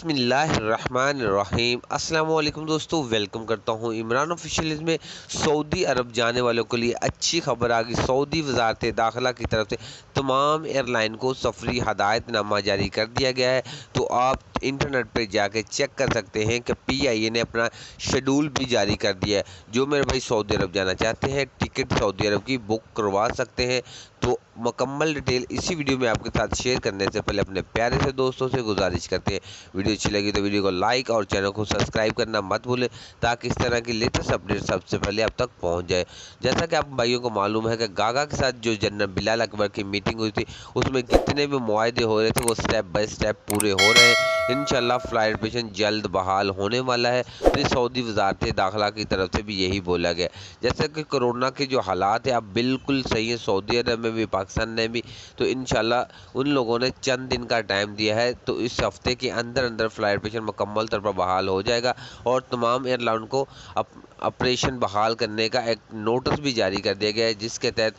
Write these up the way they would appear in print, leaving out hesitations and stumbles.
बिस्मिल्लाहिर्रहमानिर्रहीम। अस्सलाम वालेकुम दोस्तों, वेलकम करता हूँ इमरान ऑफिशियल में। सऊदी अरब जाने वालों के लिए अच्छी खबर आ गई। सऊदी वजारत दाखिला की तरफ से तमाम एयरलाइन को सफरी हदायतनामा जारी कर दिया गया है। तो आप इंटरनेट पर जाके चेक कर सकते हैं कि PIA ने अपना शेड्यूल भी जारी कर दिया है। जो मेरे भाई सऊदी अरब जाना चाहते हैं, टिकट सऊदी अरब की बुक करवा सकते हैं। तो मुकम्मल डिटेल इसी वीडियो में आपके साथ शेयर करने से पहले अपने प्यारे से दोस्तों से गुजारिश करते हैं, वीडियो अच्छी लगी तो वीडियो को लाइक और चैनल को सब्सक्राइब करना मत भूलें, ताकि इस तरह की लेटेस्ट अपडेट सबसे पहले आप तक पहुंच जाए। जैसा कि आप भाइयों को मालूम है कि गागा के साथ जो जनरल बिलाल अकबर की मीटिंग हुई थी, उसमें कितने भी मुआहदे हो रहे थे वो स्टेप बाय स्टेप पूरे हो रहे हैं। इंशाल्लाह फ्लाइट ऑपरेशन जल्द बहाल होने वाला है। तो सऊदी वजारत दाखिला की तरफ से भी यही बोला गया। जैसे कि कोरोना के जो हालात है अब बिल्कुल सही है, सऊदी अरब में भी पाकिस्तान में भी। तो इंशाल्लाह उन लोगों ने चंद दिन का टाइम दिया है, तो इस हफ्ते के अंदर अंदर फ्लाइट ऑपरेशन मुकम्मल तौर पर बहाल हो जाएगा और तमाम एयरलाइन को ऑपरेशन बहाल करने का एक नोटिस भी जारी कर दिया गया है, जिसके तहत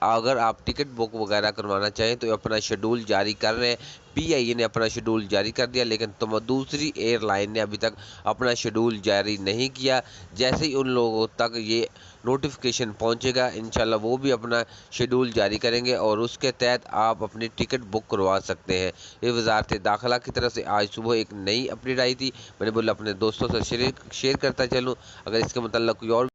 अगर आप टिकट बुक वगैरह करवाना चाहें तो अपना शेड्यूल जारी कर रहे हैं। PIA ने अपना शेड्यूल जारी कर दिया, लेकिन दूसरी एयरलाइन ने अभी तक अपना शेड्यूल जारी नहीं किया। जैसे ही उन लोगों तक ये नोटिफिकेशन पहुंचेगा, इंशाल्लाह वो भी अपना शेड्यूल जारी करेंगे और उसके तहत आप अपनी टिकट बुक करवा सकते हैं। ये वजारत दाखिला की तरफ से आज सुबह एक नई अपडेट आई थी, मैंने बोला अपने दोस्तों से शेयर करता चलूँ। अगर इसके मतलब कोई और